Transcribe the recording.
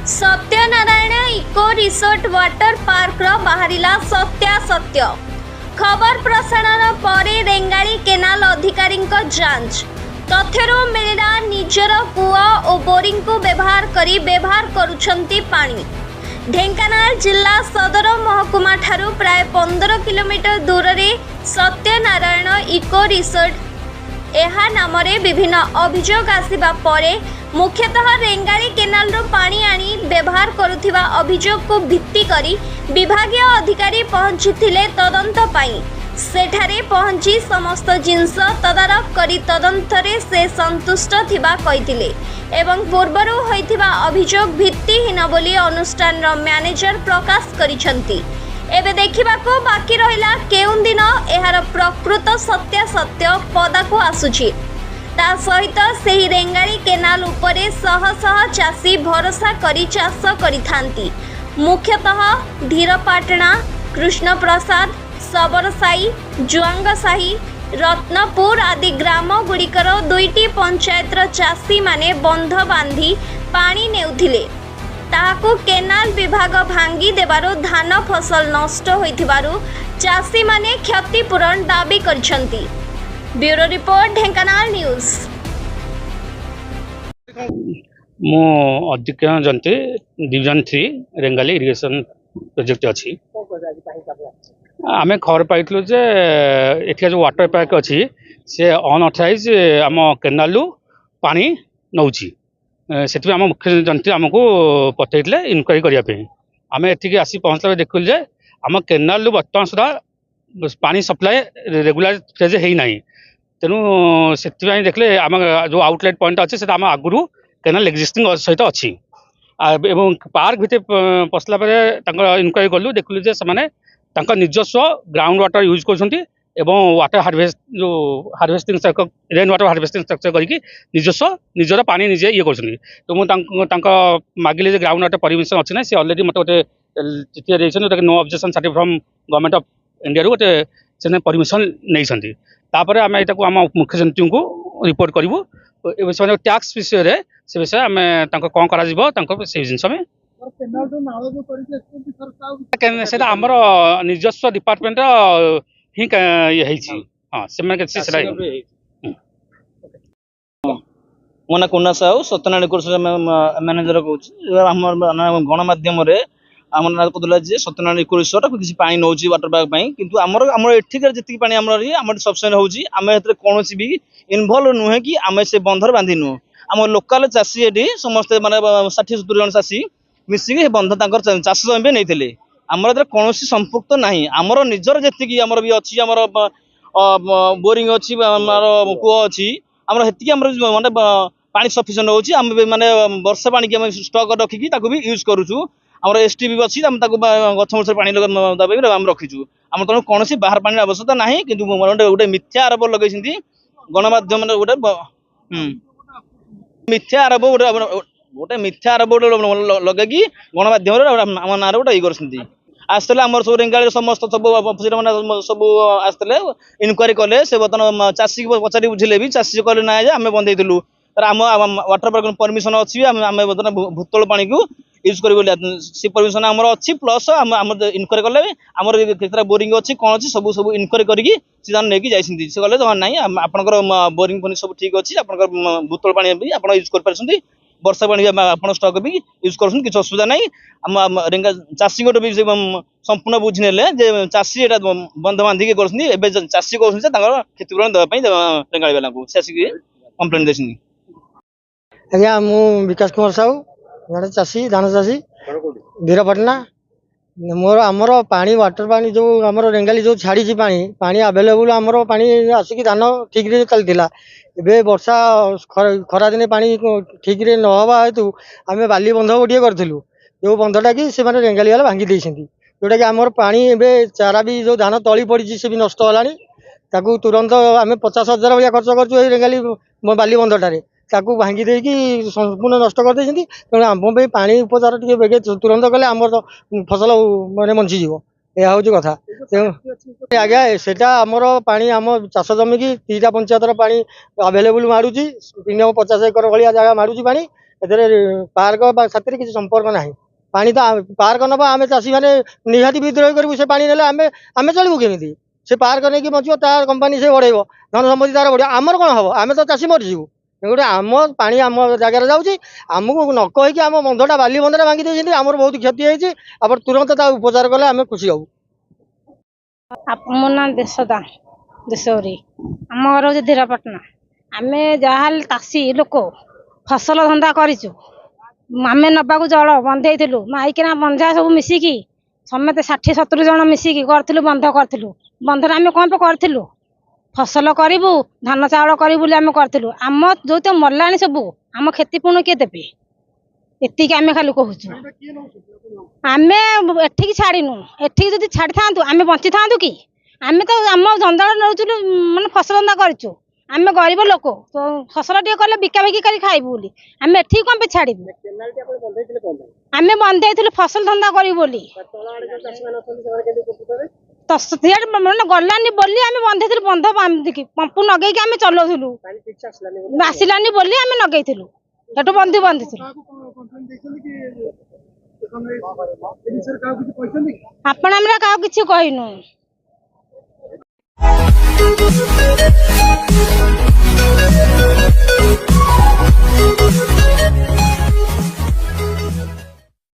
Satyanarayan eco resort water park बाहरिला सत्यासत्य खबर प्रसारण पर रेंगाली केनाल अधिकारी जांच तथ्यरू मिलला निजर कूआ और बोरिंग को व्यवहार करुछंती पानी। ढेंकानाल जिला सदर महकुमा ठारू प्राय 15 किलोमीटर दूर रे सत्यनारायण इको रिसोर्ट एहा नामरे विभिन्न अभियोग आसिबा परे मुख्यतः रेंगाली केनाल रो पानी आनी व्यवहार करुथिबा अभियोग को भित्ति करी विभागीय अधिकारी पहुंचीथिले तदंत पाई। सेठारे पहुंची समस्त जिनस तदारख करी तदंतरे से संतुष्ट थिबा कहिथिले एवं पूर्वरु होइथिबा अभियोग भित्तिहीन बोली अनुष्ठान रो मैनेजर प्रकाश करिसंती। एबे देखिबाको बाकी रहिला केउन दिन एहार प्रकृत सत्यासत्य पदाको आसुछि। ता सहित सेही रेंगाली केनाल उपरे शह शह चाषी भरोसा करी चाष करिथांती। मुख्यतः धीरपाटना, कृष्णप्रसाद, सबरसाई, जुआंगसाही, रत्नपुर आदि ग्राम गुड़िकर 2टी पंचायतर चाषी माने बंध बांधी पानी नेउथिले। ताहाकु केनाल विभाग भांगी देबारु धान फसल नष्ट होइथिबारु चाषी माने क्षतिपूरण दाबी करछंती। Bureau report Dhenkanal news. मो अध्यक्ष जंती डिविजन 3 रेंगाली इरिगेशन प्रोजेक्ट अच्छी आम खबर पाइलु जे एठिका जो वाटर पार्क अच्छी से अनअथराइज आम केनाल पानी नौची से आम मुख्य जंती आमको पठे इनक्वारी करने आम एठिक आसी पहुँचला देखल जे आम केनाल बर्तमान सुधा पानी सप्लाय रेगुलर फेज है ना तेणु से देखले आम जो आउटलेट पॉइंट अच्छे से आम आगुरी केनाल एक्जिस्टिंग सहित अच्छी एवं पार्क भितर पशला इनक्वारी कलु देखलु जे से निजस्व ग्राउंड वाटर यूज कर वाटर हार्वेस्ट जो harvesting rain water harvesting structure करके निजस्व निजर पानी निजे ये कर तो मुझे मागिले ग्राउंड वाटर परमिशन अच्छी ना सी अलरेडी मत गोटे चिठी देखते no objection certificate from government of India रू गोटे से परमिशन नहीं तापर आम यहाँ आम मुख्य सचिव को रिपोर्ट करूँ से टैक्स विषय से विषय आम कौन कर जिन आमर निजस्व डिपार्टमेंट ही हाँ से मो ना कुना साहू सत्यनारायण मैनेजर कहूँ गणमाध्यम आम ना कहला सत्यनारायण इको रिसोर्ट किसी पानी नौ वाटर पार्क किंतु आमर एठिकार जी पानी आम सफिसीयंट होमें कौन भी इनवल्व नुहे कि आम से बंधर बांधि नु आम लोकाल चाषी ये समस्ते माने 60-70 जन चाषी मिसिक बंध चाष जमी नहीं आमर कौन संपुक्त ना आमर निजर जी आमर भी अच्छी आमर बोरिंग अच्छी कूह अच्छी आमर हेतिक माने पानी सफिसीयंट होची आम माने वर्षा पानी की स्टॉक रखिकी भी यूज करूँ आमर एसटी भी अच्छी गछ मूल पानी दबाई आम रखीचु आम तेणु कौन बाहर पानी आवश्यकता ना कि गोटे मिथ्या आरोप लगे गणमाध्यम गोटे मिथ्या आरोप गोटे मिथ्या आरोप लगे गणमाध्यम आम ना गोटे ये आसते आम सब रेंगाली समस्त सब अफिसर मैंने सब आसते इनक्वारी कले से बर्तमान चाषी को पचारि बुझे भी चाषी कहले ना आम बंधेलु आम वाटर पार्क परमिशन अच्छी आम बर्तमान भूतल पानी को यूज कर परमिशन आमर अच्छी प्लस आम इनक्वारी कले आमर केतरा बोरिंग अच्छी कौन अच्छी सब सब इनक्वारी करके जाइए से कहले ना आपंकर बोरिंग पानी सब ठीक अच्छी आप भूतल पानी भी आप यूज कर वर्षा पानी आप स्टक भी यूज कर किसी असुविधा ना रेंगा चाषी गोटे भी संपूर्ण बुझी ने चाषी ये बंध बांधिक कर चाषी कौन क्षतिपूरण देवाई रेंगाली वाला को कम्प्लेन दे आज्ञा मु विकास कुमार साहू जड़े चाषी धान चाषी धीरपाटना मोर आमर पानी वाटर पानी जो आमर रेंगाली जो छाड़ी पानी आवेलेबल आमर पानी आसिक धान ठीक रे चलता ए वर्षा खरा दिन पानी ठीक रे नहवा हेतु आम बाली बंध गोटे करूँ जो बंधटा कि से रेंगाली वाला भांगी जोटा कि आमर पानी ए चारा भी जो धान तली पड़ी से भी नष्ट है तुरंत आम 50,000 भाया खर्च कर रेंगाली बाली बंधटारे भांगी देकी संपूर्ण नष्ट कर तेणु आम पानी उपचार टे बेगे तुरंत कले आम फसल माने बंचीज यह हूँ कथा आज्ञा सेटा आमर पानी आम चाष जमी की 3टा पंचायतर पानी आवेलेबल मारूची 50 एकर भाया जगह मारूची पानी ଏଥିରେ ପାର୍କ ସାଥିରେ କିଛି ସମ୍ପର୍କ ନାହିଁ। ପାଣି ତ ପାର୍କ ନେବା ଆମେ ଚାଷୀ ମାନେ ନିହାତି ବିଦ୍ରୋହ କରିବୁ। ସେ ପାଣି ନେଲେ ଆମେ ଚଳିବୁ କେମିତି? ସେ ପାର୍କ ନେଇକି ବଞ୍ଚିବ, ତା କମ୍ପାନୀ ସେ ବଢ଼େଇବ, ଧନ ସମ୍ପତ୍ତି ତାର ବଢ଼ିବ, ଆମର କ'ଣ ହବ? ଆମେ ତ ଚାଷୀ ମରିଯିବୁ। ଗୋଟେ ଆମ ପାଣି ଆମ ଜାଗାରେ ଯାଉଛି, ଆମକୁ ନ କହିକି ଆମ ବନ୍ଧଟା ବାଲି ବନ୍ଧଟା ଭାଙ୍ଗି ଦେଇଛନ୍ତି, ଆମର ବହୁତ କ୍ଷତି ହେଇଛି। ଆପଣ ତୁରନ୍ତ ତା ଉପଚାର କଲେ ଆମେ ଖୁସି ହବୁ। ମୋ ନାଁ ଦେଶରୀ, ଆମ ଘର ହେଉଛି ଧୀରପାଟଣା। ଆମେ ଯାହାହେଲେ ଚାଷୀ ଲୋକ, ଫସଲ ଧନ୍ଦା କରିଛୁ। ଆମେ ନେବାକୁ ଜଳ ବନ୍ଧେଇଥିଲୁ, ମାଇକିନା ବନ୍ଧା ସବୁ ମିଶିକି ସମେତେ 60-70 ଜଣ ମିଶିକି କରିଥିଲୁ, ବନ୍ଧ କରିଥିଲୁ। ବନ୍ଧରେ ଆମେ କ'ଣ ପାଇଁ କରିଥିଲୁ? ଫସଲ କରିବୁ, ଧାନ ଚାଉଳ କରିବୁ ବୋଲି ଆମେ କରିଥିଲୁ। ଆମ ଯୋଉ ତ ମଲାଣି ସବୁ, ଆମ କ୍ଷତି ପୁଣି କିଏ ଦେବେ? ଏତିକି ଆମେ ଖାଲି କହୁଛୁ। ଆମେ ଏଠିକି ଛାଡ଼ିନୁ, ଏଠିକି ଯଦି ଛାଡ଼ିଥାନ୍ତୁ ଆମେ ବଞ୍ଚିଥାନ୍ତୁ କି? ଆମେ ତ ଆମ ଜଞ୍ଜାଳ ନେଉଥିଲୁ, ମାନେ ଫସଲ ଧନ୍ଦା କରିଛୁ। ଆମେ ଗରିବ ଲୋକ, ତ ଫସଲ ଟିକେ କଲେ ବିକା ବିକି କରି ଖାଇବୁ ବୋଲି ଆମେ ଏଠିକି କ'ଣ ପାଇଁ ଛାଡ଼ିବୁ? ଆମେ ବନ୍ଧେଇଥିଲୁ ଫସଲ ଧନ୍ଦା କରିବୁ ବୋଲି, ମାନେ ଗଲାନି ବୋଲି ଆମେ ବନ୍ଧେଇଥିଲୁ। ବନ୍ଧ ବାନ୍ଧିକି ପମ୍ପ ନଗେଇକି ଆମେ ଚଲାଉଥିଲୁ, ଆସିଲାନି ବୋଲି ଆମେ ନଗେଇଥିଲୁ, ସେଠୁ ବାନ୍ଧିଥିଲୁ। ଆପଣ ଆମେ କାହାକୁ କିଛି କହିନୁ।